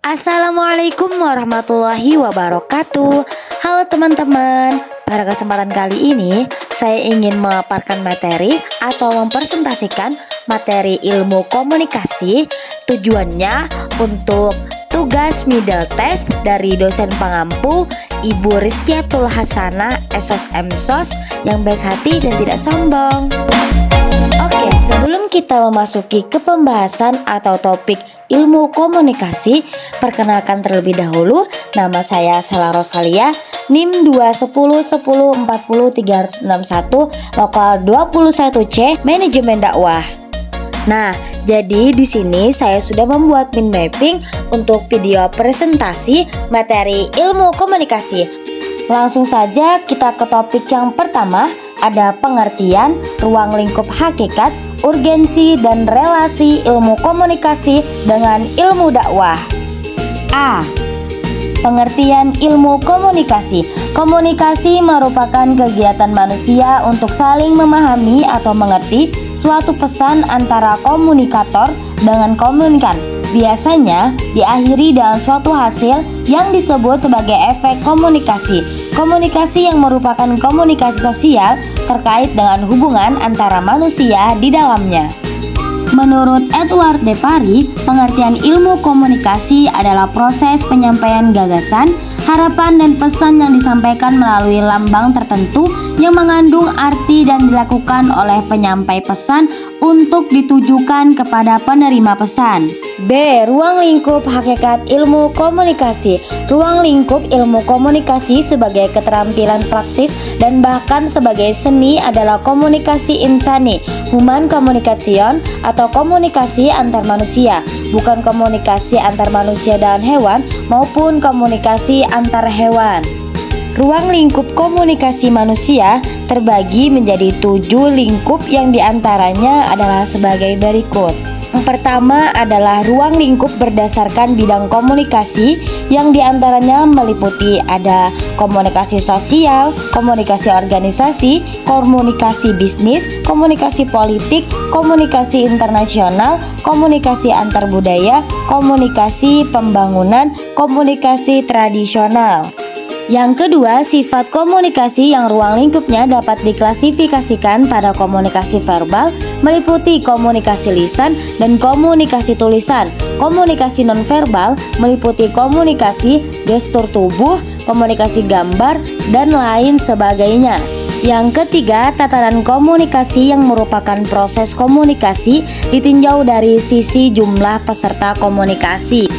Assalamualaikum warahmatullahi wabarakatuh. Halo teman-teman, pada kesempatan kali ini saya ingin memaparkan materi atau mempresentasikan materi ilmu komunikasi. Tujuannya untuk tugas middle test dari dosen pengampu Ibu Rizkiatul Hasanah SOS MSOS yang baik hati dan tidak sombong. Oke, sebelum kita memasuki ke pembahasan atau topik ilmu komunikasi, perkenalkan terlebih dahulu, nama saya Sela Rosalia, NIM 210104031, lokal 21C, manajemen dakwah. Nah, jadi di sini saya sudah membuat mind mapping untuk video presentasi materi ilmu komunikasi. Langsung saja kita ke topik yang pertama, ada pengertian, ruang lingkup hakikat, urgensi dan relasi ilmu komunikasi dengan ilmu dakwah. A. Pengertian ilmu komunikasi. Komunikasi merupakan kegiatan manusia untuk saling memahami atau mengerti suatu pesan antara komunikator dengan komunikan. Biasanya diakhiri dengan suatu hasil yang disebut sebagai efek komunikasi. Komunikasi yang merupakan komunikasi sosial terkait dengan hubungan antara manusia di dalamnya. Menurut Edward de Pari, pengertian ilmu komunikasi adalah proses penyampaian gagasan, harapan dan pesan yang disampaikan melalui lambang tertentu yang mengandung arti dan dilakukan oleh penyampai pesan untuk ditujukan kepada penerima pesan. B. Ruang lingkup hakikat ilmu komunikasi. Ruang lingkup ilmu komunikasi sebagai keterampilan praktis dan bahkan sebagai seni adalah komunikasi insani, human communication atau komunikasi antar manusia, bukan komunikasi antar manusia dan hewan maupun komunikasi antar hewan. Ruang lingkup komunikasi manusia terbagi menjadi 7 lingkup yang diantaranya adalah sebagai berikut. Yang pertama adalah ruang lingkup berdasarkan bidang komunikasi yang diantaranya meliputi ada komunikasi sosial, komunikasi organisasi, komunikasi bisnis, komunikasi politik, komunikasi internasional, komunikasi antar budaya, komunikasi pembangunan, komunikasi tradisional. Yang kedua, sifat komunikasi yang ruang lingkupnya dapat diklasifikasikan pada komunikasi verbal, meliputi komunikasi lisan dan komunikasi tulisan. Komunikasi nonverbal meliputi komunikasi gestur tubuh, komunikasi gambar, dan lain sebagainya. Yang ketiga, tatanan komunikasi yang merupakan proses komunikasi ditinjau dari sisi jumlah peserta komunikasi.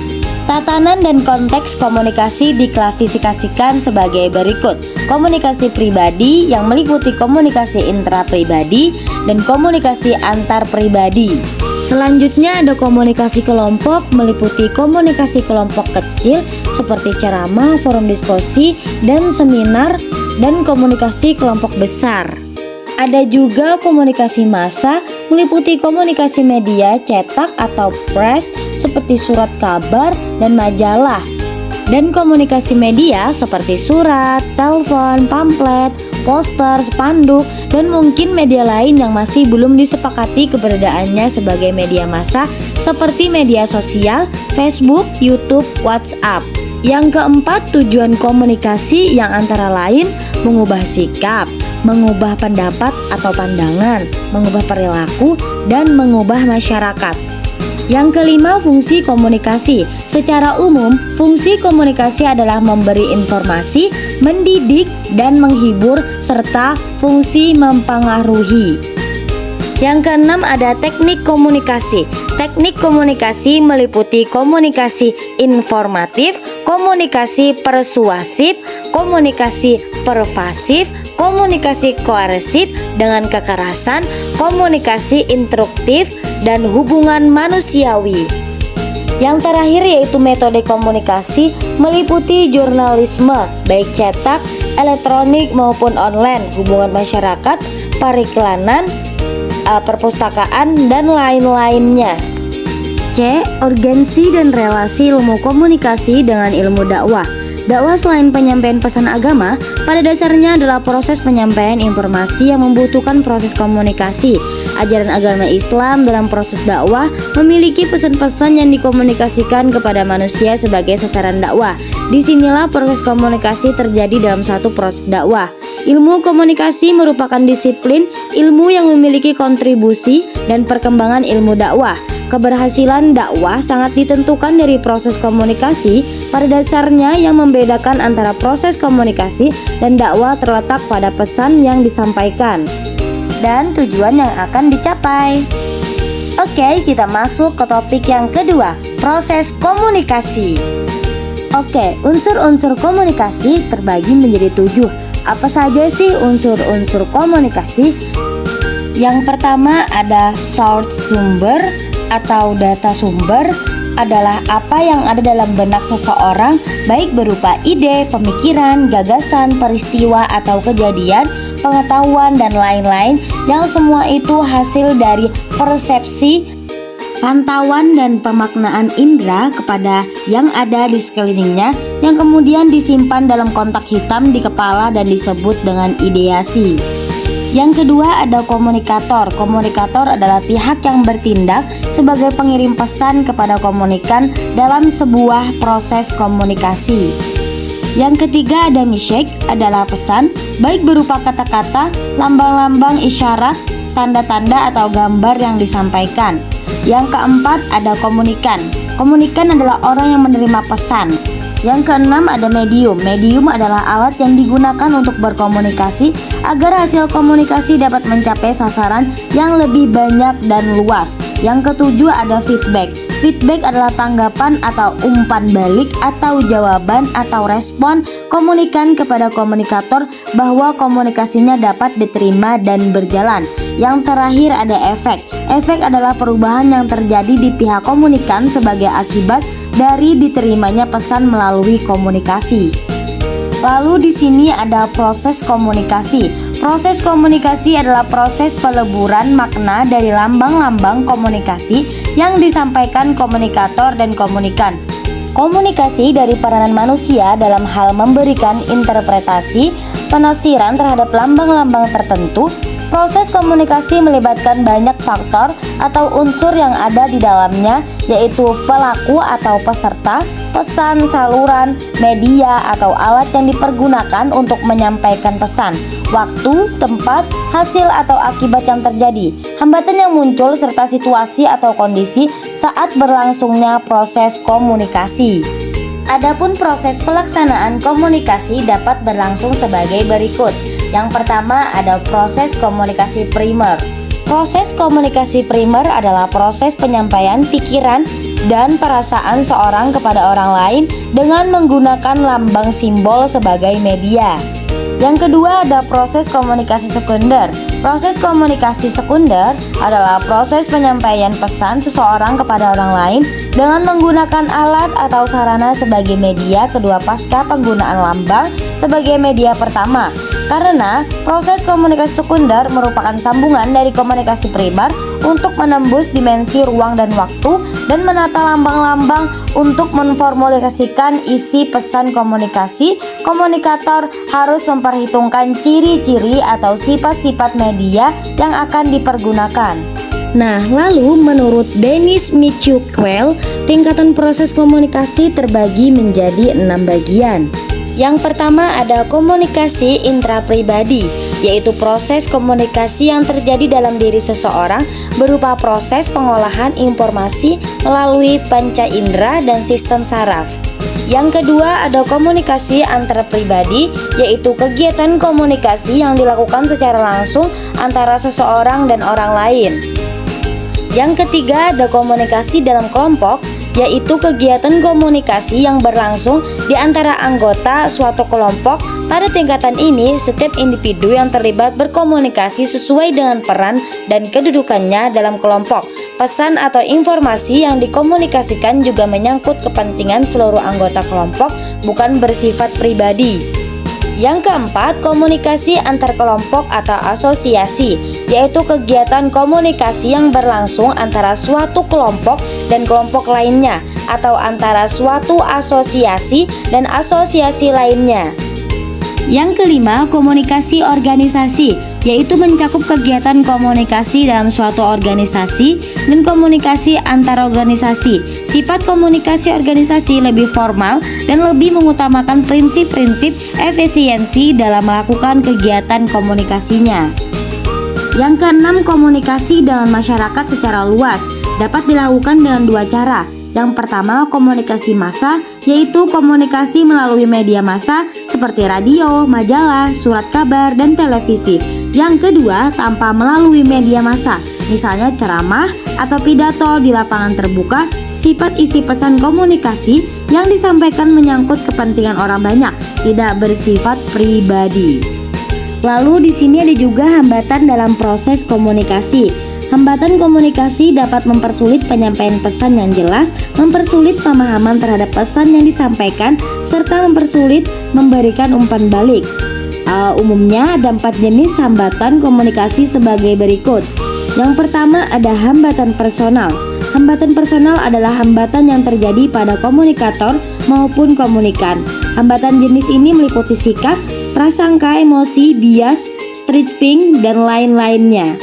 Tatanan dan konteks komunikasi diklasifikasikan sebagai berikut. Komunikasi pribadi yang meliputi komunikasi intrapribadi dan komunikasi antar pribadi. Selanjutnya ada komunikasi kelompok, meliputi komunikasi kelompok kecil seperti ceramah, forum diskusi, dan seminar, dan komunikasi kelompok besar. Ada juga komunikasi massa, meliputi komunikasi media cetak atau press seperti surat kabar dan majalah, dan komunikasi media seperti surat, telepon, pamflet, poster, spanduk, dan mungkin media lain yang masih belum disepakati keberadaannya sebagai media massa seperti media sosial, Facebook, YouTube, WhatsApp. Yang keempat, tujuan komunikasi yang antara lain mengubah sikap, mengubah pendapat atau pandangan, mengubah perilaku, dan mengubah masyarakat. Yang kelima, fungsi komunikasi. Secara umum, fungsi komunikasi adalah memberi informasi, mendidik, dan menghibur, serta fungsi mempengaruhi. Yang keenam ada teknik komunikasi. Teknik komunikasi meliputi komunikasi informatif, komunikasi persuasif, komunikasi pervasif, komunikasi koersif dengan kekerasan, komunikasi instruktif, dan hubungan manusiawi. Yang terakhir yaitu metode komunikasi meliputi jurnalisme, baik cetak, elektronik maupun online, hubungan masyarakat, periklanan, perpustakaan, dan lain-lainnya. C. Urgensi dan relasi ilmu komunikasi dengan ilmu dakwah. Dakwah selain penyampaian pesan agama, pada dasarnya adalah proses penyampaian informasi yang membutuhkan proses komunikasi. ajaran agama Islam dalam proses dakwah memiliki pesan-pesan yang dikomunikasikan kepada manusia sebagai sasaran dakwah. Disinilah proses komunikasi terjadi dalam satu proses dakwah. Ilmu komunikasi merupakan disiplin ilmu yang memiliki kontribusi dan perkembangan ilmu dakwah. Keberhasilan dakwah sangat ditentukan dari proses komunikasi. Pada dasarnya yang membedakan antara proses komunikasi dan dakwah terletak pada pesan yang disampaikan dan tujuan yang akan dicapai. Oke, kita masuk ke topik yang kedua, proses komunikasi. Oke, unsur-unsur komunikasi terbagi menjadi 7. Apa saja sih unsur-unsur komunikasi? Yang pertama ada source, sumber atau data. Sumber adalah apa yang ada dalam benak seseorang, baik berupa ide, pemikiran, gagasan, peristiwa atau kejadian, pengetahuan dan lain-lain, yang semua itu hasil dari persepsi, pantauan dan pemaknaan indera kepada yang ada di sekelilingnya, yang kemudian disimpan dalam kotak hitam di kepala dan disebut dengan ideasi. Yang kedua ada komunikator. Komunikator adalah pihak yang bertindak sebagai pengirim pesan kepada komunikan dalam sebuah proses komunikasi. Yang ketiga ada message, adalah pesan, baik berupa kata-kata, lambang-lambang isyarat, tanda-tanda atau gambar yang disampaikan. Yang keempat ada komunikan. Komunikan adalah orang yang menerima pesan. Yang keenam ada medium. Medium adalah alat yang digunakan untuk berkomunikasi agar hasil komunikasi dapat mencapai sasaran yang lebih banyak dan luas. Yang ketujuh ada feedback. Feedback adalah tanggapan atau umpan balik atau jawaban atau respon komunikan kepada komunikator bahwa komunikasinya dapat diterima dan berjalan. Yang terakhir ada efek. Efek adalah perubahan yang terjadi di pihak komunikan sebagai akibat dari diterimanya pesan melalui komunikasi. Lalu di sini ada proses komunikasi. Proses komunikasi adalah proses peleburan makna dari lambang-lambang komunikasi yang disampaikan komunikator dan komunikan. Komunikasi dari peranan manusia dalam hal memberikan interpretasi, penafsiran terhadap lambang-lambang tertentu. Proses komunikasi melibatkan banyak faktor atau unsur yang ada di dalamnya, yaitu pelaku atau peserta, pesan, saluran, media atau alat yang dipergunakan untuk menyampaikan pesan, waktu, tempat, hasil atau akibat yang terjadi, hambatan yang muncul serta situasi atau kondisi saat berlangsungnya proses komunikasi. Adapun proses pelaksanaan komunikasi dapat berlangsung sebagai berikut. Yang pertama ada proses komunikasi primer. Proses komunikasi primer adalah proses penyampaian pikiran dan perasaan seorang kepada orang lain dengan menggunakan lambang simbol sebagai media. Yang kedua ada proses komunikasi sekunder. Proses komunikasi sekunder adalah proses penyampaian pesan seseorang kepada orang lain dengan menggunakan alat atau sarana sebagai media kedua pasca penggunaan lambang sebagai media pertama. Karena proses komunikasi sekunder merupakan sambungan dari komunikasi primer untuk menembus dimensi ruang dan waktu dan menata lambang-lambang untuk memformulasikan isi pesan komunikasi. Komunikator harus memperhitungkan ciri-ciri atau sifat-sifat media yang akan dipergunakan. Nah, lalu menurut Dennis Mitchell, tingkatan proses komunikasi terbagi menjadi 6 bagian. Yang pertama ada komunikasi intrapribadi, yaitu proses komunikasi yang terjadi dalam diri seseorang berupa proses pengolahan informasi melalui panca indera dan sistem saraf. Yang kedua ada komunikasi antarpribadi, yaitu kegiatan komunikasi yang dilakukan secara langsung antara seseorang dan orang lain. Yang ketiga ada komunikasi dalam kelompok, yaitu kegiatan komunikasi yang berlangsung di antara anggota suatu kelompok. Pada tingkatan ini, setiap individu yang terlibat berkomunikasi sesuai dengan peran dan kedudukannya dalam kelompok. Pesan atau informasi yang dikomunikasikan juga menyangkut kepentingan seluruh anggota kelompok, bukan bersifat pribadi. Yang keempat, komunikasi antar kelompok atau asosiasi, yaitu kegiatan komunikasi yang berlangsung antara suatu kelompok dan kelompok lainnya, atau antara suatu asosiasi dan asosiasi lainnya. Yang kelima, komunikasi organisasi, yaitu mencakup kegiatan komunikasi dalam suatu organisasi dan komunikasi antar organisasi. Sifat komunikasi organisasi lebih formal dan lebih mengutamakan prinsip-prinsip efisiensi dalam melakukan kegiatan komunikasinya. Yang keenam, komunikasi dengan masyarakat secara luas dapat dilakukan dengan dua cara. Yang pertama, komunikasi massa, yaitu komunikasi melalui media massa seperti radio, majalah, surat kabar, dan televisi. Yang kedua, tanpa melalui media massa, misalnya ceramah atau pidato di lapangan terbuka. Sifat isi pesan komunikasi yang disampaikan menyangkut kepentingan orang banyak, tidak bersifat pribadi. Lalu di sini ada juga hambatan dalam proses komunikasi. Hambatan komunikasi dapat mempersulit penyampaian pesan yang jelas, mempersulit pemahaman terhadap pesan yang disampaikan, serta mempersulit memberikan umpan balik. Umumnya ada 4 jenis hambatan komunikasi sebagai berikut. Yang pertama ada hambatan personal. Hambatan personal adalah hambatan yang terjadi pada komunikator maupun komunikan. Hambatan jenis ini meliputi sikap, prasangka, emosi, bias, stripping, dan lain-lainnya.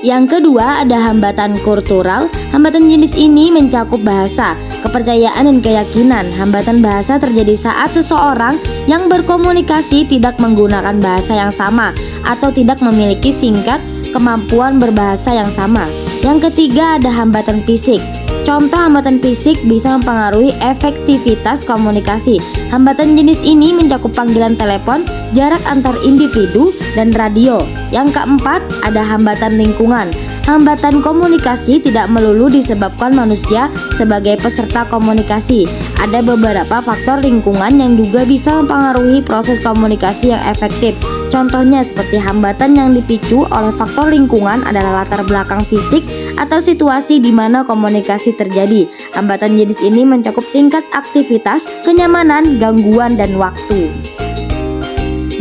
Yang kedua ada hambatan kultural. Hambatan jenis ini mencakup bahasa, kepercayaan, dan keyakinan. Hambatan bahasa terjadi saat seseorang yang berkomunikasi tidak menggunakan bahasa yang sama atau tidak memiliki singkat kemampuan berbahasa yang sama. Yang ketiga ada hambatan fisik. Contoh hambatan fisik bisa mempengaruhi efektivitas komunikasi. Hambatan jenis ini mencakup panggilan telepon, jarak antar individu, dan radio. Yang keempat ada hambatan lingkungan. Hambatan komunikasi tidak melulu disebabkan manusia sebagai peserta komunikasi. Ada beberapa faktor lingkungan yang juga bisa mempengaruhi proses komunikasi yang efektif. Contohnya seperti hambatan yang dipicu oleh faktor lingkungan adalah latar belakang fisik atau situasi di mana komunikasi terjadi. Hambatan jenis ini mencakup tingkat aktivitas, kenyamanan, gangguan, dan waktu.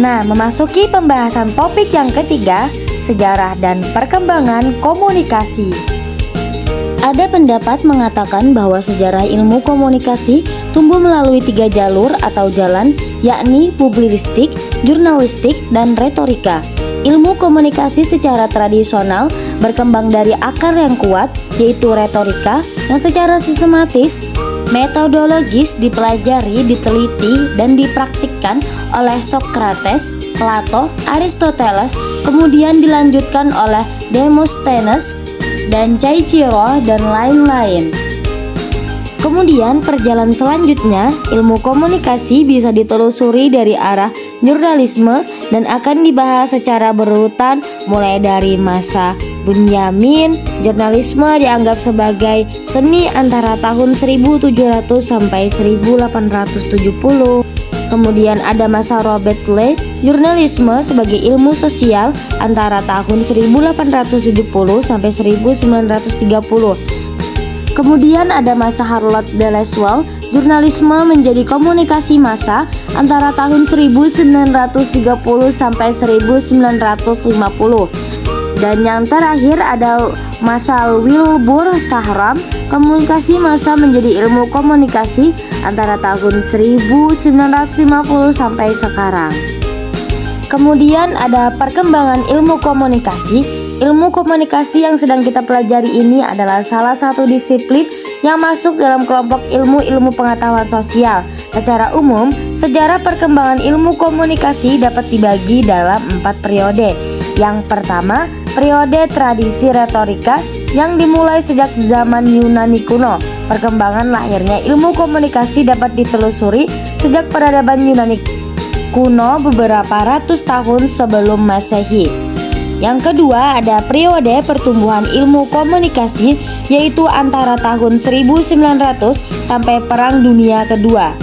Nah, memasuki pembahasan topik yang ketiga, sejarah dan perkembangan komunikasi. Ada pendapat mengatakan bahwa sejarah ilmu komunikasi tumbuh melalui 3 jalur atau jalan, yakni publistik, jurnalistik, dan retorika. Ilmu komunikasi secara tradisional berkembang dari akar yang kuat, yaitu retorika, yang secara sistematis, metodologis dipelajari, diteliti, dan dipraktikkan oleh Socrates, Plato, Aristoteles, kemudian dilanjutkan oleh Demosthenes dan Cicero dan lain-lain. Kemudian perjalanan selanjutnya, ilmu komunikasi bisa ditelusuri dari arah jurnalisme dan akan dibahas secara berurutan mulai dari masa Bunyamin. Jurnalisme dianggap sebagai seni antara tahun 1700 sampai 1870. Kemudian ada masa Robert Lee, jurnalisme sebagai ilmu sosial antara tahun 1870 sampai 1930. Kemudian ada masa Charlotte de Lasalle, jurnalisme menjadi komunikasi massa antara tahun 1930 sampai 1950. Dan yang terakhir ada masa Wilbur Sahram, komunikasi massa menjadi ilmu komunikasi antara tahun 1950 sampai sekarang. Kemudian ada perkembangan ilmu komunikasi. Ilmu komunikasi yang sedang kita pelajari ini adalah salah satu disiplin yang masuk dalam kelompok ilmu-ilmu pengetahuan sosial. Secara umum, sejarah perkembangan ilmu komunikasi dapat dibagi dalam 4 periode. Yang pertama, periode tradisi retorika yang dimulai sejak zaman Yunani kuno. Perkembangan lahirnya ilmu komunikasi dapat ditelusuri sejak peradaban Yunani kuno beberapa ratus tahun sebelum Masehi. Yang kedua ada periode pertumbuhan ilmu komunikasi, yaitu antara tahun 1900 sampai Perang Dunia Kedua.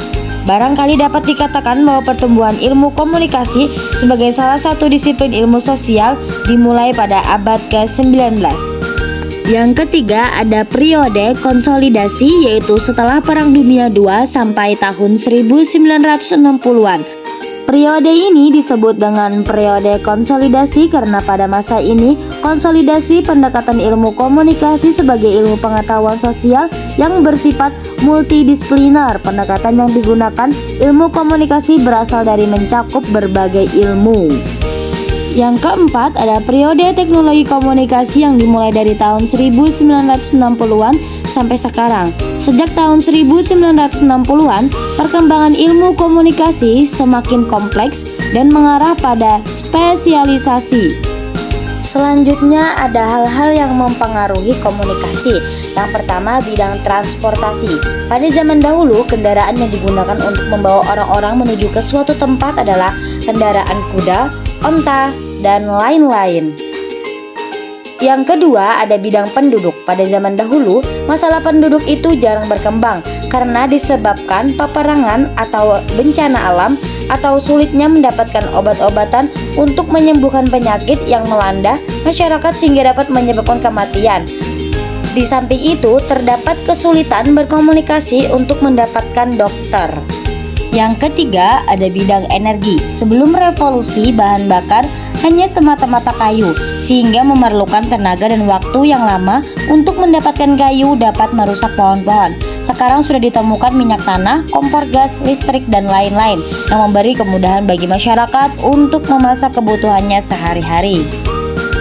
Barangkali dapat dikatakan bahwa pertumbuhan ilmu komunikasi sebagai salah satu disiplin ilmu sosial dimulai pada abad ke-19. Yang ketiga ada periode konsolidasi, yaitu setelah Perang Dunia II sampai tahun 1960-an. Periode ini disebut dengan periode konsolidasi karena pada masa ini konsolidasi pendekatan ilmu komunikasi sebagai ilmu pengetahuan sosial yang bersifat multidisipliner. Pendekatan yang digunakan ilmu komunikasi berasal dari mencakup berbagai ilmu. Yang keempat ada periode teknologi komunikasi yang dimulai dari tahun 1960-an sampai sekarang. Sejak tahun 1960-an, perkembangan ilmu komunikasi semakin kompleks dan mengarah pada spesialisasi. Selanjutnya ada hal-hal yang mempengaruhi komunikasi. Yang pertama, bidang transportasi. Pada zaman dahulu, kendaraan yang digunakan untuk membawa orang-orang menuju ke suatu tempat adalah kendaraan kuda, onta, dan lain-lain. Yang kedua ada bidang penduduk. Pada zaman dahulu, masalah penduduk itu jarang berkembang karena disebabkan peperangan atau bencana alam atau sulitnya mendapatkan obat-obatan untuk menyembuhkan penyakit yang melanda masyarakat sehingga dapat menyebabkan kematian. Di samping itu, terdapat kesulitan berkomunikasi untuk mendapatkan dokter. Yang ketiga ada bidang energi. Sebelum revolusi, bahan bakar hanya semata-mata kayu, sehingga memerlukan tenaga dan waktu yang lama untuk mendapatkan kayu dapat merusak pohon-pohon. Sekarang sudah ditemukan minyak tanah, kompor gas, listrik, dan lain-lain yang memberi kemudahan bagi masyarakat untuk memasak kebutuhannya sehari-hari.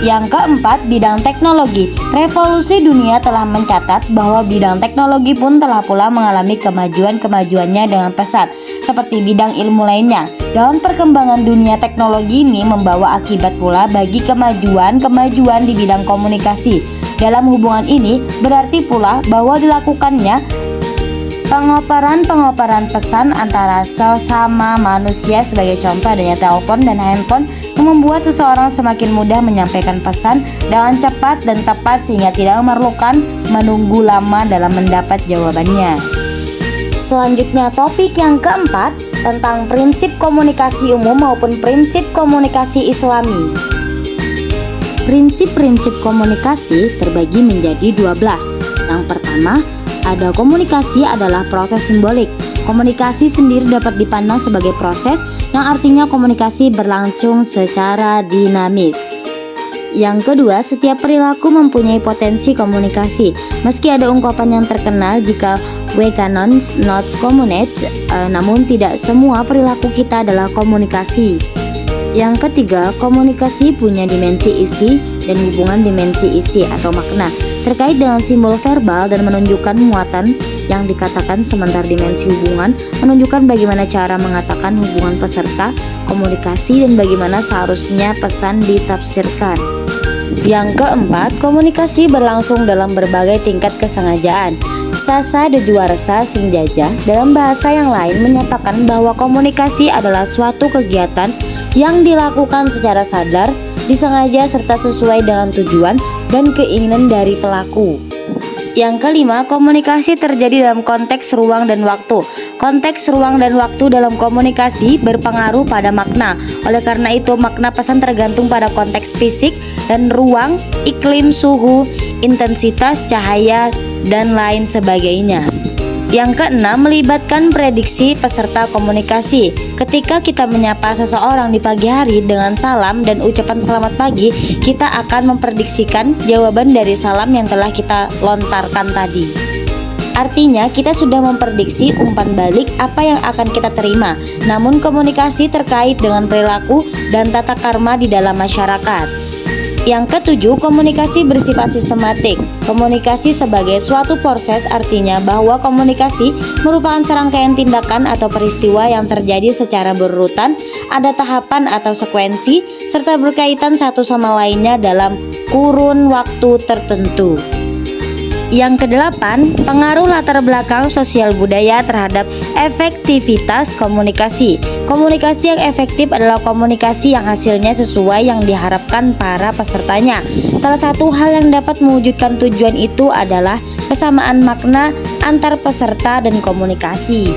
Yang keempat, bidang teknologi. Revolusi dunia telah mencatat bahwa bidang teknologi pun telah pula mengalami kemajuan-kemajuannya dengan pesat, seperti bidang ilmu lainnya. Dalam perkembangan dunia teknologi ini membawa akibat pula bagi kemajuan-kemajuan di bidang komunikasi. Dalam hubungan ini berarti pula bahwa dilakukannya pengoperan pesan antara sesama manusia, sebagai contoh adanya telepon dan handphone yang membuat seseorang semakin mudah menyampaikan pesan dengan cepat dan tepat sehingga tidak memerlukan menunggu lama dalam mendapat jawabannya. Selanjutnya topik yang keempat tentang prinsip komunikasi umum maupun prinsip komunikasi Islami. Prinsip-prinsip komunikasi terbagi menjadi 12. Yang pertama, ada komunikasi adalah proses simbolik. Komunikasi sendiri dapat dipandang sebagai proses yang artinya komunikasi berlangsung secara dinamis. Yang kedua, setiap perilaku mempunyai potensi komunikasi. Meski ada ungkapan yang terkenal jika we cannot not communicate, namun tidak semua perilaku kita adalah komunikasi. Yang ketiga, komunikasi punya dimensi isi dan hubungan dimensi isi atau makna terkait dengan simbol verbal dan menunjukkan muatan yang dikatakan, sementara dimensi hubungan menunjukkan bagaimana cara mengatakan hubungan peserta komunikasi dan bagaimana seharusnya pesan ditafsirkan. Yang keempat, komunikasi berlangsung dalam berbagai tingkat kesengajaan. Sasa Dejuarsa Singjaja dalam bahasa yang lain menyatakan bahwa komunikasi adalah suatu kegiatan yang dilakukan secara sadar, disengaja serta sesuai dengan tujuan dan keinginan dari pelaku. Yang kelima, komunikasi terjadi dalam konteks ruang dan waktu. Konteks ruang dan waktu dalam komunikasi berpengaruh pada makna. Oleh karena itu, makna pesan tergantung pada konteks fisik dan ruang, iklim, suhu, intensitas cahaya, dan lain sebagainya. Yang keenam, melibatkan prediksi peserta komunikasi. Ketika kita menyapa seseorang di pagi hari dengan salam dan ucapan selamat pagi, kita akan memprediksikan jawaban dari salam yang telah kita lontarkan tadi. Artinya kita sudah memprediksi umpan balik apa yang akan kita terima. Namun komunikasi terkait dengan perilaku dan tata krama di dalam masyarakat. Yang ketujuh, komunikasi bersifat sistematik. Komunikasi sebagai suatu proses artinya bahwa komunikasi merupakan serangkaian tindakan atau peristiwa yang terjadi secara berurutan, ada tahapan atau sekuensi, serta berkaitan satu sama lainnya dalam kurun waktu tertentu. Yang kedelapan, pengaruh latar belakang sosial budaya terhadap efektivitas komunikasi. Komunikasi yang efektif adalah komunikasi yang hasilnya sesuai yang diharapkan para pesertanya. Salah satu hal yang dapat mewujudkan tujuan itu adalah kesamaan makna antar peserta dan komunikasi.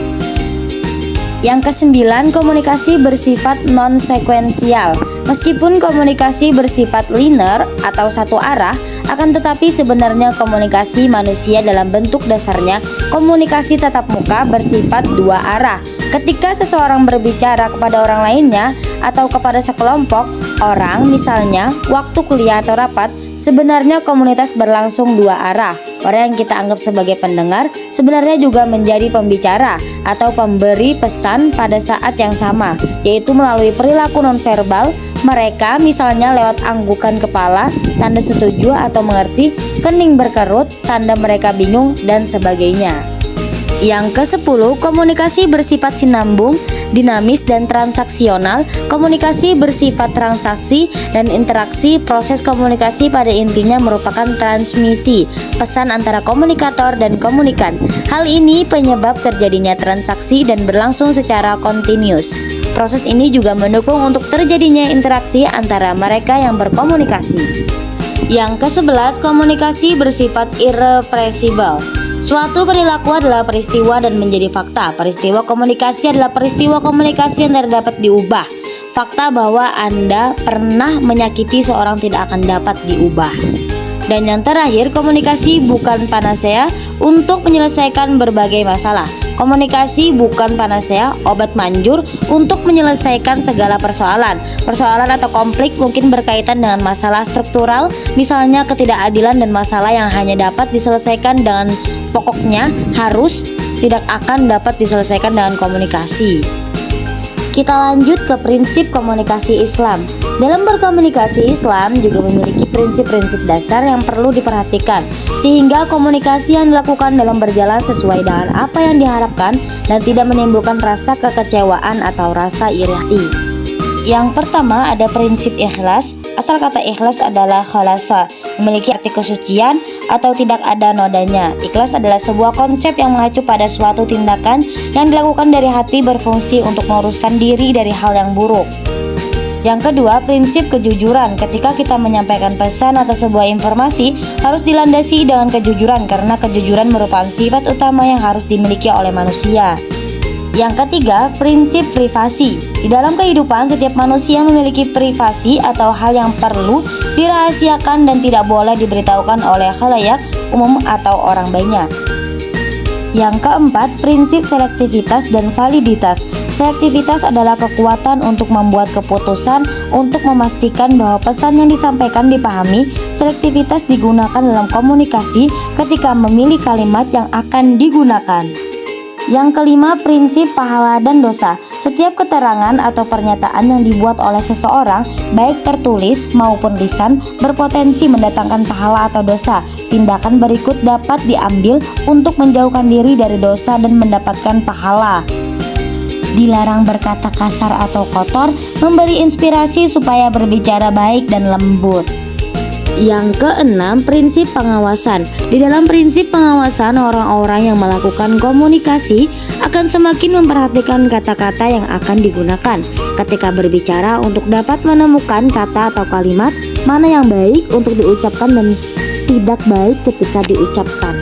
Yang kesembilan, komunikasi bersifat non-sekuensial. Meskipun komunikasi bersifat linear atau satu arah, akan tetapi sebenarnya komunikasi manusia dalam bentuk dasarnya komunikasi tatap muka bersifat dua arah. Ketika seseorang berbicara kepada orang lainnya atau kepada sekelompok, orang, misalnya waktu kuliah atau rapat, sebenarnya komunitas berlangsung dua arah. Orang yang kita anggap sebagai pendengar sebenarnya juga menjadi pembicara atau pemberi pesan pada saat yang sama, yaitu melalui perilaku nonverbal mereka, misalnya lewat anggukan kepala, tanda setuju atau mengerti, kening berkerut, tanda mereka bingung, dan sebagainya. Yang ke-10, komunikasi bersifat sinambung, dinamis, dan transaksional. Komunikasi bersifat transaksi dan interaksi. Proses komunikasi pada intinya merupakan transmisi pesan antara komunikator dan komunikan. Hal ini penyebab terjadinya transaksi dan berlangsung secara kontinus. Proses ini juga mendukung untuk terjadinya interaksi antara mereka yang berkomunikasi. Yang ke-11, komunikasi bersifat irreversible. Suatu perilaku adalah peristiwa dan menjadi fakta. Peristiwa komunikasi adalah peristiwa komunikasi yang tidak dapat diubah. Fakta bahwa Anda pernah menyakiti seorang tidak akan dapat diubah. Dan yang terakhir, komunikasi bukan panacea untuk menyelesaikan berbagai masalah. Komunikasi bukan panacea, obat manjur untuk menyelesaikan segala persoalan. Persoalan atau konflik mungkin berkaitan dengan masalah struktural, misalnya ketidakadilan dan masalah yang hanya dapat diselesaikan dengan pokoknya harus tidak akan dapat diselesaikan dengan komunikasi. Kita lanjut ke prinsip komunikasi Islam. Dalam berkomunikasi, Islam juga memiliki prinsip-prinsip dasar yang perlu diperhatikan, sehingga komunikasi yang dilakukan dalam berjalan sesuai dengan apa yang diharapkan dan tidak menimbulkan rasa kekecewaan atau rasa iri hati. Yang pertama ada prinsip ikhlas. Asal kata ikhlas adalah khalasa, memiliki arti kesucian atau tidak ada nodanya. Ikhlas adalah sebuah konsep yang mengacu pada suatu tindakan yang dilakukan dari hati berfungsi untuk meluruskan diri dari hal yang buruk. Yang kedua, prinsip kejujuran. Ketika kita menyampaikan pesan atau sebuah informasi, harus dilandasi dengan kejujuran karena kejujuran merupakan sifat utama yang harus dimiliki oleh manusia. Yang ketiga, prinsip privasi. Di dalam kehidupan, setiap manusia memiliki privasi atau hal yang perlu dirahasiakan dan tidak boleh diberitahukan oleh khalayak umum atau orang banyak. Yang keempat, prinsip selektivitas dan validitas. Selektivitas adalah kekuatan untuk membuat keputusan untuk memastikan bahwa pesan yang disampaikan dipahami. Selektivitas digunakan dalam komunikasi ketika memilih kalimat yang akan digunakan. Yang kelima, prinsip pahala dan dosa. Setiap keterangan atau pernyataan yang dibuat oleh seseorang, baik tertulis maupun lisan, berpotensi mendatangkan pahala atau dosa. Tindakan berikut dapat diambil untuk menjauhkan diri dari dosa dan mendapatkan pahala. Dilarang berkata kasar atau kotor, memberi inspirasi supaya berbicara baik dan lembut. Yang keenam, prinsip pengawasan. Di dalam prinsip pengawasan, orang-orang yang melakukan komunikasi akan semakin memperhatikan kata-kata yang akan digunakan ketika berbicara untuk dapat menemukan kata atau kalimat mana yang baik untuk diucapkan dan tidak baik ketika diucapkan.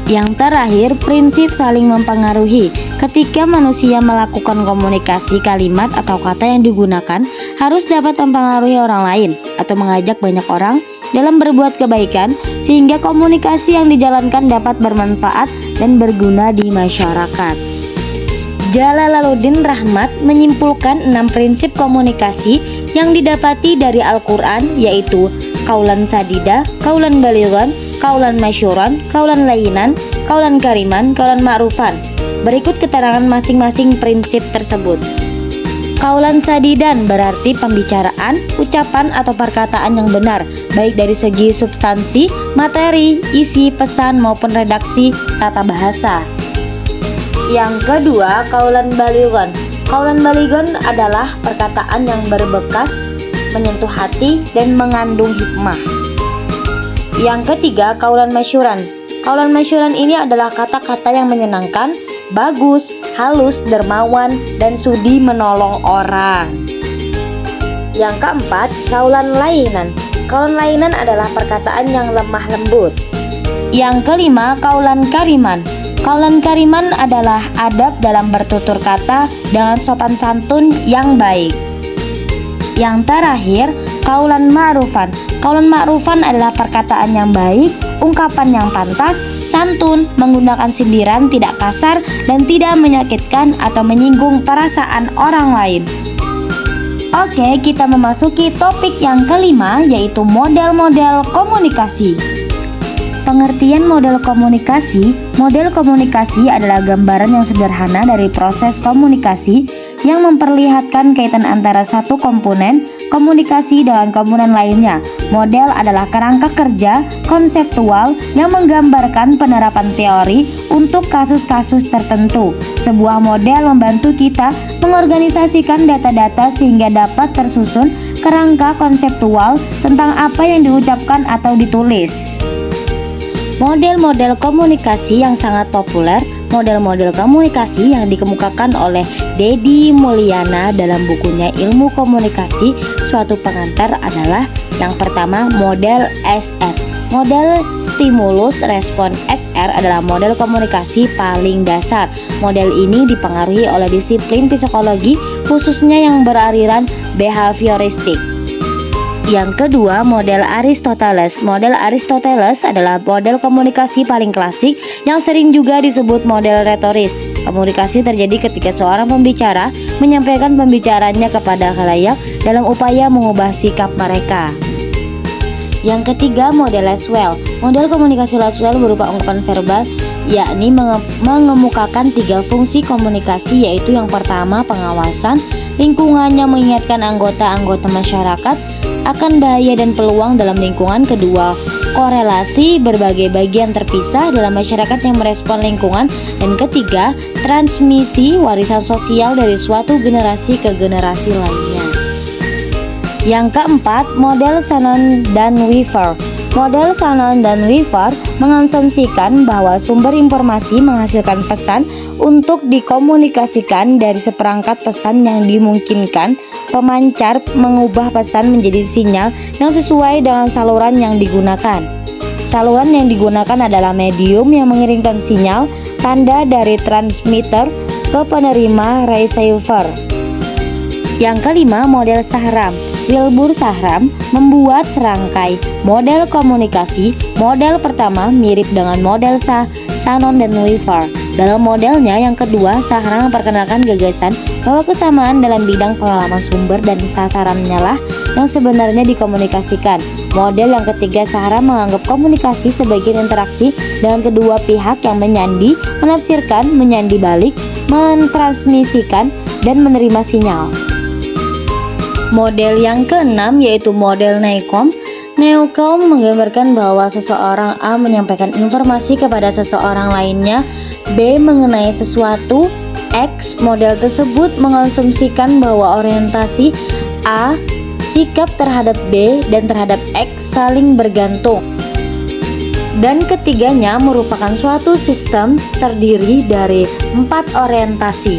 Yang terakhir, prinsip saling mempengaruhi. Ketika manusia melakukan komunikasi, kalimat atau kata yang digunakan harus dapat mempengaruhi orang lain atau mengajak banyak orang dalam berbuat kebaikan, sehingga komunikasi yang dijalankan dapat bermanfaat dan berguna di masyarakat. Jalaluddin Rahmat menyimpulkan 6 prinsip komunikasi yang didapati dari Al-Quran, yaitu kaulan sadida, kaulan balighan, kaulan masyuran, kaulan layinan, kaulan kariman, kaulan ma'rufan. Berikut keterangan masing-masing prinsip tersebut. Kaulan sadidan berarti pembicaraan, ucapan atau perkataan yang benar, baik dari segi substansi, materi, isi, pesan maupun redaksi tata bahasa. Yang kedua, kaulan balighan. Kaulan balighan adalah perkataan yang berbekas, menyentuh hati dan mengandung hikmah. Yang ketiga, kaulan masyuran. Kaulan masyuran ini adalah kata-kata yang menyenangkan, bagus, halus, dermawan, dan sudi menolong orang. Yang keempat, kaulan lainan. Kaulan lainan adalah perkataan yang lemah lembut. Yang kelima, kaulan kariman. Kaulan kariman adalah adab dalam bertutur kata dengan sopan santun yang baik. Yang terakhir, kaulan ma'rufan. Kaulan ma'rufan adalah perkataan yang baik, ungkapan yang pantas, santun, menggunakan sindiran tidak kasar dan tidak menyakitkan atau menyinggung perasaan orang lain. Oke, kita memasuki topik yang kelima, yaitu model-model komunikasi. Pengertian model komunikasi. Model komunikasi adalah gambaran yang sederhana dari proses komunikasi yang memperlihatkan kaitan antara satu komponen komunikasi dengan komponen lainnya. Model adalah kerangka kerja konseptual yang menggambarkan penerapan teori untuk kasus-kasus tertentu. Sebuah model membantu kita mengorganisasikan data-data sehingga dapat tersusun kerangka konseptual tentang apa yang diucapkan atau ditulis. Model-model komunikasi yang sangat populer. Model-model komunikasi yang dikemukakan oleh Deddy Mulyana dalam bukunya Ilmu Komunikasi Suatu Pengantar adalah yang pertama, model SR. Model stimulus respon SR adalah model komunikasi paling dasar. Model ini dipengaruhi oleh disiplin psikologi, khususnya yang beraliran behavioristik. Yang kedua, model Aristoteles. Model Aristoteles adalah model komunikasi paling klasik yang sering juga disebut model retoris. Komunikasi terjadi ketika seorang pembicara menyampaikan pembicaranya kepada khalayak dalam upaya mengubah sikap mereka. Yang ketiga, model Laswell. Model komunikasi Laswell berupa ungkapan verbal, yakni mengemukakan 3 fungsi komunikasi, yaitu yang pertama, pengawasan. Lingkungannya mengingatkan anggota-anggota masyarakat akan bahaya dan peluang dalam lingkungan. Kedua, korelasi berbagai bagian terpisah dalam masyarakat yang merespon lingkungan. Dan ketiga, transmisi warisan sosial dari suatu generasi ke generasi lainnya. Yang keempat, model Shannon dan Weaver. Model Shannon dan Weaver mengasumsikan bahwa sumber informasi menghasilkan pesan untuk dikomunikasikan dari seperangkat pesan yang dimungkinkan pemancar mengubah pesan menjadi sinyal yang sesuai dengan saluran yang digunakan. Saluran yang digunakan adalah medium yang mengirimkan sinyal tanda dari transmitter ke penerima receiver. Yang kelima, model Shahram. Wilbur Shahram membuat serangkai model komunikasi. Model pertama mirip dengan model Shannon dan Weaver. Dalam modelnya yang kedua, Shahram memperkenalkan gagasan bahwa kesamaan dalam bidang pengalaman sumber dan sasarannya lah yang sebenarnya dikomunikasikan. Model yang ketiga, Shahram menganggap komunikasi sebagai interaksi dengan kedua pihak yang menyandi, menafsirkan, menyandi balik, mentransmisikan, dan menerima sinyal. Model yang keenam yaitu model Newcomb. Newcomb menggambarkan bahwa seseorang A menyampaikan informasi kepada seseorang lainnya B mengenai sesuatu X. Model tersebut mengasumsikan bahwa orientasi A, sikap terhadap B, dan terhadap X saling bergantung, dan ketiganya merupakan suatu sistem terdiri dari 4 orientasi.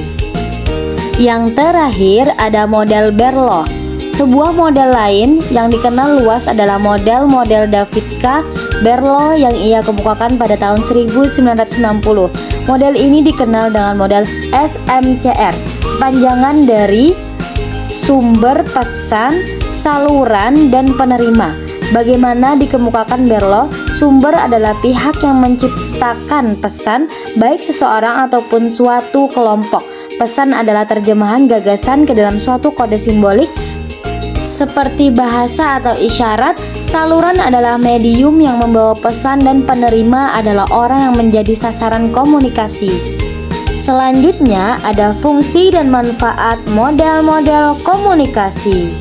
Yang terakhir ada model Berlo. Sebuah model lain yang dikenal luas adalah model David K. Berlo yang ia kemukakan pada tahun 1960. Model ini dikenal dengan model SMCR, panjangan dari sumber, pesan, saluran, dan penerima. Bagaimana dikemukakan Berlo? Sumber adalah pihak yang menciptakan pesan, baik seseorang ataupun suatu kelompok. Pesan adalah terjemahan gagasan ke dalam suatu kode simbolik seperti bahasa atau isyarat. Saluran adalah medium yang membawa pesan, dan penerima adalah orang yang menjadi sasaran komunikasi. Selanjutnya ada fungsi dan manfaat model-model komunikasi.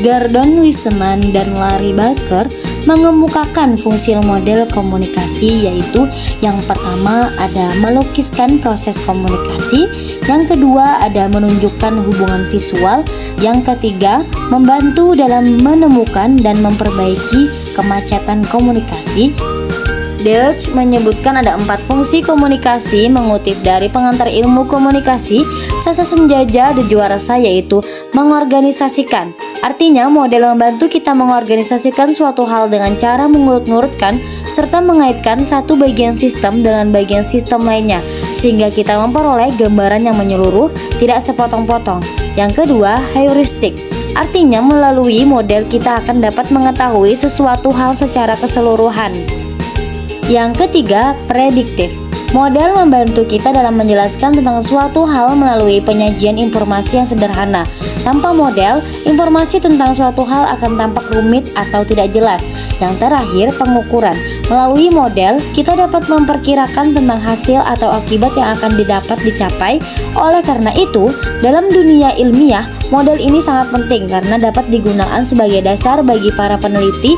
Gordon Wiseman dan Larry Barker mengemukakan fungsi model komunikasi, yaitu yang pertama ada melukiskan proses komunikasi, yang kedua ada menunjukkan hubungan visual, yang ketiga membantu dalam menemukan dan memperbaiki kemacetan komunikasi. Deutsch menyebutkan ada 4 fungsi komunikasi mengutip dari pengantar ilmu komunikasi Sasa Senjaja de Juarasa, yaitu mengorganisasikan. Artinya, model membantu kita mengorganisasikan suatu hal dengan cara mengurut-ngurutkan serta mengaitkan satu bagian sistem dengan bagian sistem lainnya, sehingga kita memperoleh gambaran yang menyeluruh, tidak sepotong-potong. Yang kedua, heuristik. Artinya, melalui model kita akan dapat mengetahui sesuatu hal secara keseluruhan. Yang ketiga, prediktif. Model membantu kita dalam menjelaskan tentang suatu hal melalui penyajian informasi yang sederhana. Tanpa model, informasi tentang suatu hal akan tampak rumit atau tidak jelas. Yang terakhir, pengukuran. Melalui model, kita dapat memperkirakan tentang hasil atau akibat yang akan dicapai. Oleh karena itu, dalam dunia ilmiah, model ini sangat penting karena dapat digunakan sebagai dasar bagi para peneliti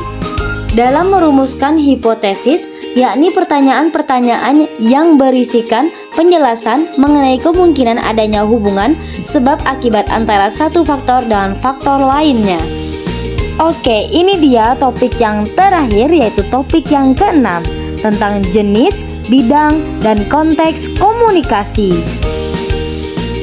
dalam merumuskan hipotesis, yakni pertanyaan-pertanyaan yang berisikan penjelasan mengenai kemungkinan adanya hubungan sebab akibat antara satu faktor dengan faktor lainnya. Oke, ini dia topik yang terakhir, yaitu topik yang keenam tentang jenis, bidang, dan konteks komunikasi.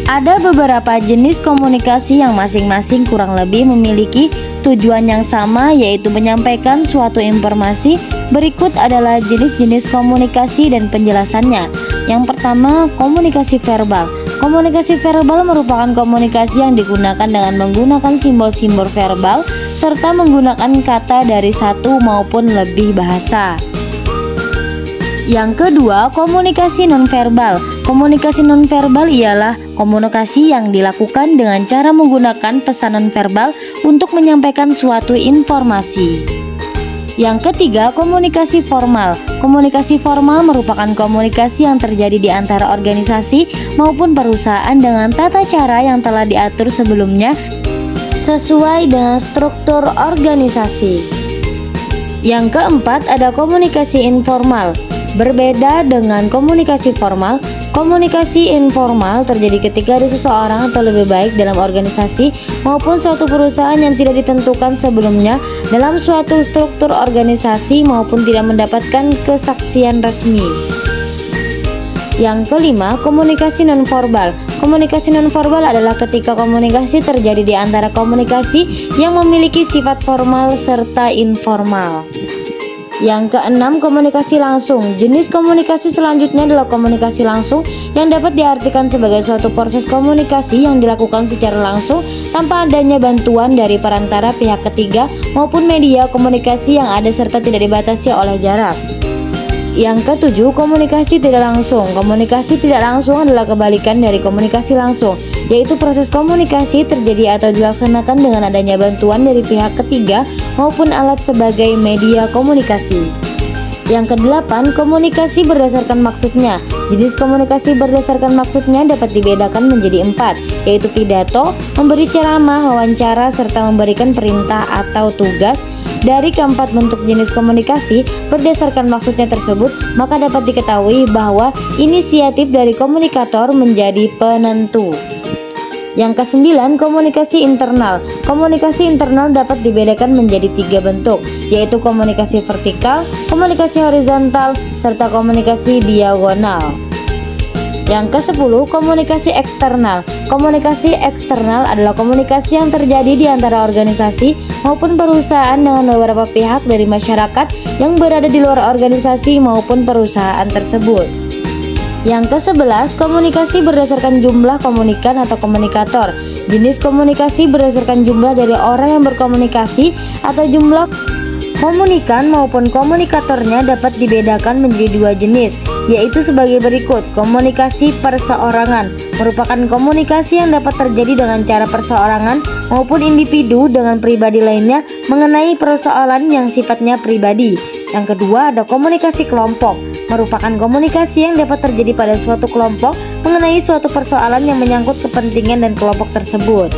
Ada beberapa jenis komunikasi yang masing-masing kurang lebih memiliki tujuan yang sama, yaitu menyampaikan suatu informasi. Berikut adalah jenis-jenis komunikasi dan penjelasannya. Yang pertama, komunikasi verbal. Komunikasi verbal merupakan komunikasi yang digunakan dengan menggunakan simbol-simbol verbal serta menggunakan kata dari satu maupun lebih bahasa. Yang kedua, komunikasi nonverbal. Komunikasi nonverbal ialah komunikasi yang dilakukan dengan cara menggunakan pesan nonverbal untuk menyampaikan suatu informasi. Yang ketiga, komunikasi formal. Komunikasi formal merupakan komunikasi yang terjadi di antara organisasi maupun perusahaan dengan tata cara yang telah diatur sebelumnya sesuai dengan struktur organisasi. Yang keempat, ada komunikasi informal. Berbeda dengan komunikasi formal, komunikasi informal terjadi ketika ada seseorang atau lebih baik dalam organisasi maupun suatu perusahaan yang tidak ditentukan sebelumnya dalam suatu struktur organisasi maupun tidak mendapatkan kesaksian resmi. Yang kelima, komunikasi nonverbal. Komunikasi nonverbal adalah ketika komunikasi terjadi di antara komunikasi yang memiliki sifat formal serta informal. Yang keenam, komunikasi langsung. Jenis komunikasi selanjutnya adalah komunikasi langsung yang dapat diartikan sebagai suatu proses komunikasi yang dilakukan secara langsung tanpa adanya bantuan dari perantara pihak ketiga maupun media komunikasi yang ada serta tidak dibatasi oleh jarak. Yang ketujuh, komunikasi tidak langsung. Komunikasi tidak langsung adalah kebalikan dari komunikasi langsung, yaitu proses komunikasi terjadi atau dilaksanakan dengan adanya bantuan dari pihak ketiga maupun alat sebagai media komunikasi. Yang kedelapan, komunikasi berdasarkan maksudnya. Jenis komunikasi berdasarkan maksudnya dapat dibedakan menjadi 4, yaitu pidato, memberi ceramah, wawancara, serta memberikan perintah atau tugas. Dari keempat bentuk jenis komunikasi berdasarkan maksudnya tersebut, maka dapat diketahui bahwa inisiatif dari komunikator menjadi penentu. Yang kesembilan, komunikasi internal. Komunikasi internal dapat dibedakan menjadi 3 bentuk, yaitu komunikasi vertikal, komunikasi horizontal, serta komunikasi diagonal. Yang ke-10, komunikasi eksternal. Komunikasi eksternal adalah komunikasi yang terjadi di antara organisasi maupun perusahaan dengan beberapa pihak dari masyarakat yang berada di luar organisasi maupun perusahaan tersebut. Yang ke-11, komunikasi berdasarkan jumlah komunikan atau komunikator. Jenis komunikasi berdasarkan jumlah dari orang yang berkomunikasi atau jumlah komunikan maupun komunikatornya dapat dibedakan menjadi 2 jenis, yaitu sebagai berikut. Komunikasi perseorangan merupakan komunikasi yang dapat terjadi dengan cara perseorangan maupun individu dengan pribadi lainnya mengenai persoalan yang sifatnya pribadi. Yang kedua, ada komunikasi kelompok, merupakan komunikasi yang dapat terjadi pada suatu kelompok mengenai suatu persoalan yang menyangkut kepentingan dan kelompok tersebut.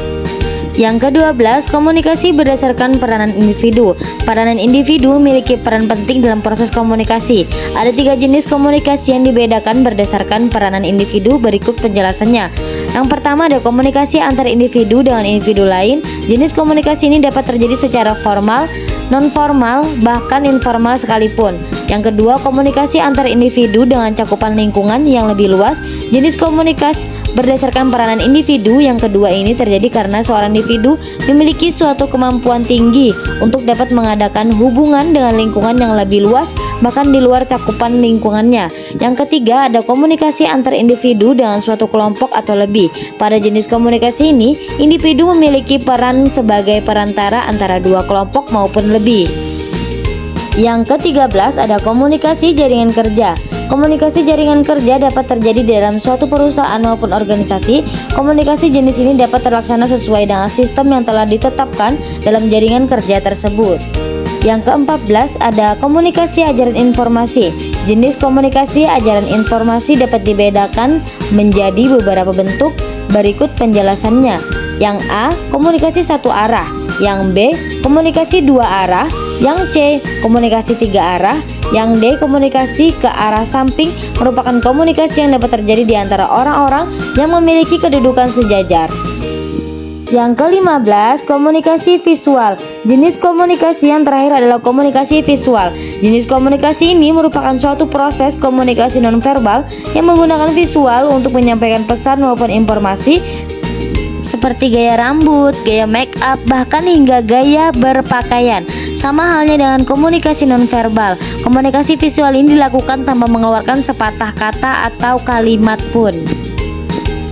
Yang ke-12, komunikasi berdasarkan peranan individu. Peranan individu memiliki peran penting dalam proses komunikasi. Ada 3 jenis komunikasi yang dibedakan berdasarkan peranan individu, berikut penjelasannya. Yang pertama, ada komunikasi antar individu dengan individu lain. Jenis komunikasi ini dapat terjadi secara formal, non-formal, bahkan informal sekalipun. Yang kedua, komunikasi antar individu dengan cakupan lingkungan yang lebih luas. Jenis komunikasi berdasarkan peranan individu yang kedua ini terjadi karena seorang individu memiliki suatu kemampuan tinggi untuk dapat mengadakan hubungan dengan lingkungan yang lebih luas, bahkan di luar cakupan lingkungannya. Yang ketiga, ada komunikasi antar individu dengan suatu kelompok atau lebih. Pada jenis komunikasi ini, individu memiliki peran sebagai perantara antara 2 kelompok maupun lebih. Yang ke-13, ada komunikasi jaringan kerja. Komunikasi jaringan kerja dapat terjadi dalam suatu perusahaan maupun organisasi. Komunikasi jenis ini dapat terlaksana sesuai dengan sistem yang telah ditetapkan dalam jaringan kerja tersebut. Yang ke-14 ada komunikasi ajaran informasi. Jenis komunikasi ajaran informasi dapat dibedakan menjadi beberapa bentuk, berikut penjelasannya. Yang A, komunikasi satu arah. Yang B, komunikasi dua arah. Yang C, komunikasi tiga arah. Yang D, komunikasi ke arah samping, merupakan komunikasi yang dapat terjadi di antara orang-orang yang memiliki kedudukan sejajar. Yang ke-15, komunikasi visual. Jenis komunikasi yang terakhir adalah komunikasi visual. Jenis komunikasi ini merupakan suatu proses komunikasi nonverbal yang menggunakan visual untuk menyampaikan pesan maupun informasi seperti gaya rambut, gaya make up, bahkan hingga gaya berpakaian. Sama halnya dengan komunikasi nonverbal, komunikasi visual ini dilakukan tanpa mengeluarkan sepatah kata atau kalimat pun.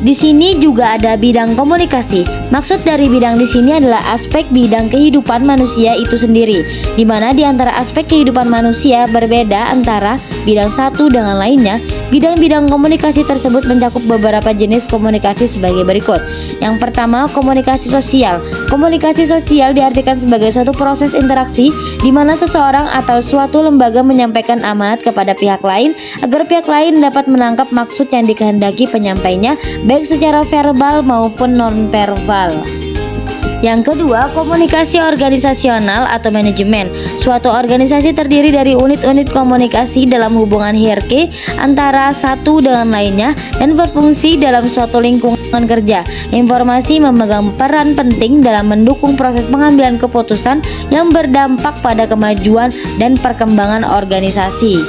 Di sini juga ada bidang komunikasi. Maksud dari bidang di sini adalah aspek bidang kehidupan manusia itu sendiri, di mana di antara aspek kehidupan manusia berbeda antara bidang satu dengan lainnya. Bidang-bidang komunikasi tersebut mencakup beberapa jenis komunikasi sebagai berikut. Yang pertama, komunikasi sosial. Komunikasi sosial diartikan sebagai suatu proses interaksi di mana seseorang atau suatu lembaga menyampaikan amanat kepada pihak lain agar pihak lain dapat menangkap maksud yang dikehendaki penyampainya, baik secara verbal maupun non-verbal. Yang kedua, komunikasi organisasional atau manajemen. Suatu organisasi terdiri dari unit-unit komunikasi dalam hubungan hierarki antara satu dengan lainnya dan berfungsi dalam suatu lingkungan kerja. Informasi memegang peran penting dalam mendukung proses pengambilan keputusan yang berdampak pada kemajuan dan perkembangan organisasi.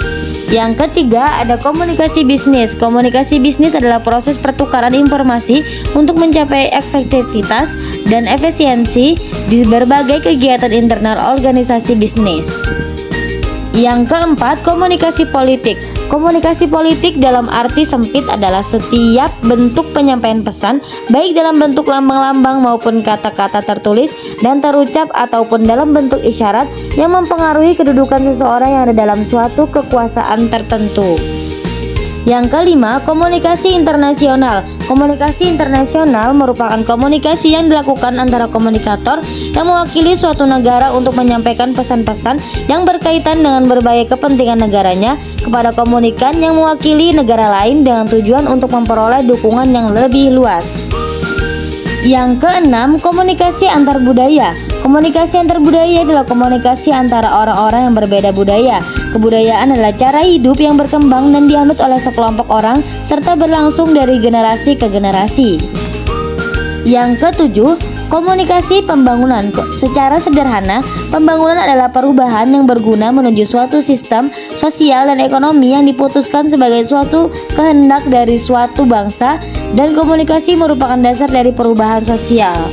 Yang ketiga ada komunikasi bisnis. Komunikasi bisnis adalah proses pertukaran informasi untuk mencapai efektivitas dan efisiensi di berbagai kegiatan internal organisasi bisnis. Yang keempat, komunikasi politik. Komunikasi politik dalam arti sempit adalah setiap bentuk penyampaian pesan, baik dalam bentuk lambang-lambang maupun kata-kata tertulis dan terucap ataupun dalam bentuk isyarat yang mempengaruhi kedudukan seseorang yang ada dalam suatu kekuasaan tertentu. Yang kelima, komunikasi internasional. Komunikasi internasional merupakan komunikasi yang dilakukan antara komunikator yang mewakili suatu negara untuk menyampaikan pesan-pesan yang berkaitan dengan berbagai kepentingan negaranya kepada komunikan yang mewakili negara lain dengan tujuan untuk memperoleh dukungan yang lebih luas. Yang keenam, komunikasi antar budaya. Komunikasi antar budaya adalah komunikasi antara orang-orang yang berbeda budaya. Kebudayaan adalah cara hidup yang berkembang dan dianut oleh sekelompok orang serta berlangsung dari generasi ke generasi. Yang ketujuh, komunikasi pembangunan. Secara sederhana, pembangunan adalah perubahan yang berguna menuju suatu sistem sosial dan ekonomi yang diputuskan sebagai suatu kehendak dari suatu bangsa, dan komunikasi merupakan dasar dari perubahan sosial.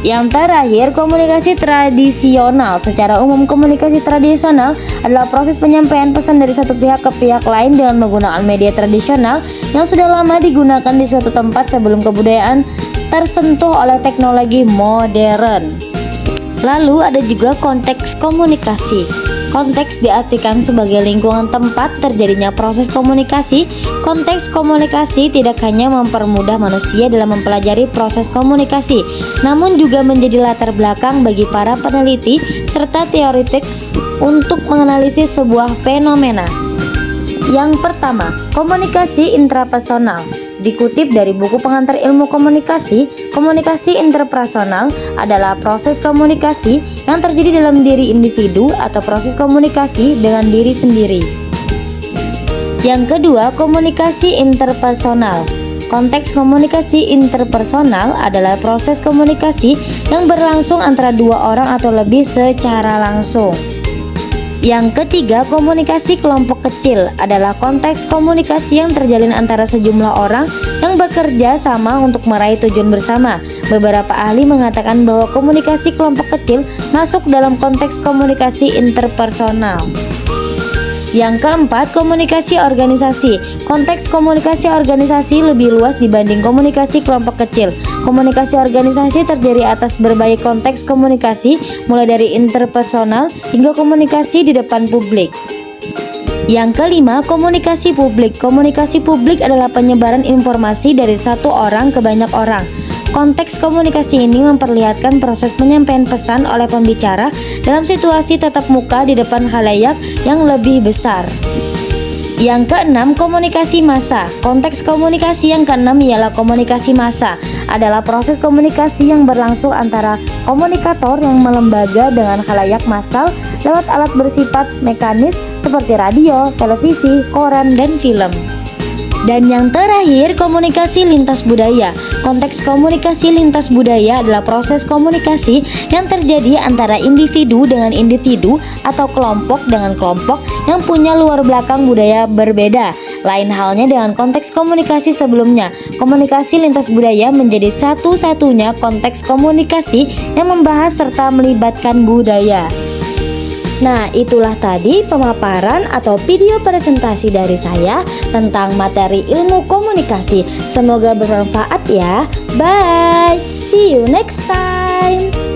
Yang terakhir, komunikasi tradisional. Secara umum, komunikasi tradisional adalah proses penyampaian pesan dari satu pihak ke pihak lain dengan menggunakan media tradisional yang sudah lama digunakan di suatu tempat sebelum kebudayaan tersentuh oleh teknologi modern. Lalu ada juga konteks komunikasi. Konteks diartikan sebagai lingkungan tempat terjadinya proses komunikasi. Konteks komunikasi tidak hanya mempermudah manusia dalam mempelajari proses komunikasi, namun juga menjadi latar belakang bagi para peneliti serta teoretikus untuk menganalisis sebuah fenomena. Yang pertama, komunikasi intrapersonal. Dikutip dari buku pengantar ilmu komunikasi, komunikasi interpersonal adalah proses komunikasi yang terjadi dalam diri individu atau proses komunikasi dengan diri sendiri. Yang kedua, komunikasi interpersonal. Konteks komunikasi interpersonal adalah proses komunikasi yang berlangsung antara dua orang atau lebih secara langsung. Yang ketiga, komunikasi kelompok kecil adalah konteks komunikasi yang terjalin antara sejumlah orang yang bekerja sama untuk meraih tujuan bersama. Beberapa ahli mengatakan bahwa komunikasi kelompok kecil masuk dalam konteks komunikasi interpersonal. Yang keempat, komunikasi organisasi. Konteks komunikasi organisasi lebih luas dibanding komunikasi kelompok kecil. Komunikasi organisasi terdiri atas berbagai konteks komunikasi, mulai dari interpersonal hingga komunikasi di depan publik. Yang kelima, komunikasi publik. Komunikasi publik adalah penyebaran informasi dari satu orang ke banyak orang. Konteks komunikasi ini memperlihatkan proses penyampaian pesan oleh pembicara dalam situasi tatap muka di depan khalayak yang lebih besar. Yang keenam, komunikasi massa. Konteks komunikasi yang keenam ialah komunikasi massa. Adalah proses komunikasi yang berlangsung antara komunikator yang melembaga dengan khalayak massal lewat alat bersifat mekanis seperti radio, televisi, koran, dan film. Dan yang terakhir, komunikasi lintas budaya. Konteks komunikasi lintas budaya adalah proses komunikasi yang terjadi antara individu dengan individu atau kelompok dengan kelompok yang punya luar belakang budaya berbeda. Lain halnya dengan konteks komunikasi sebelumnya. Komunikasi lintas budaya menjadi satu-satunya konteks komunikasi yang membahas serta melibatkan budaya. Nah, itulah tadi pemaparan atau video presentasi dari saya tentang materi ilmu komunikasi. Semoga bermanfaat ya. Bye. See you next time.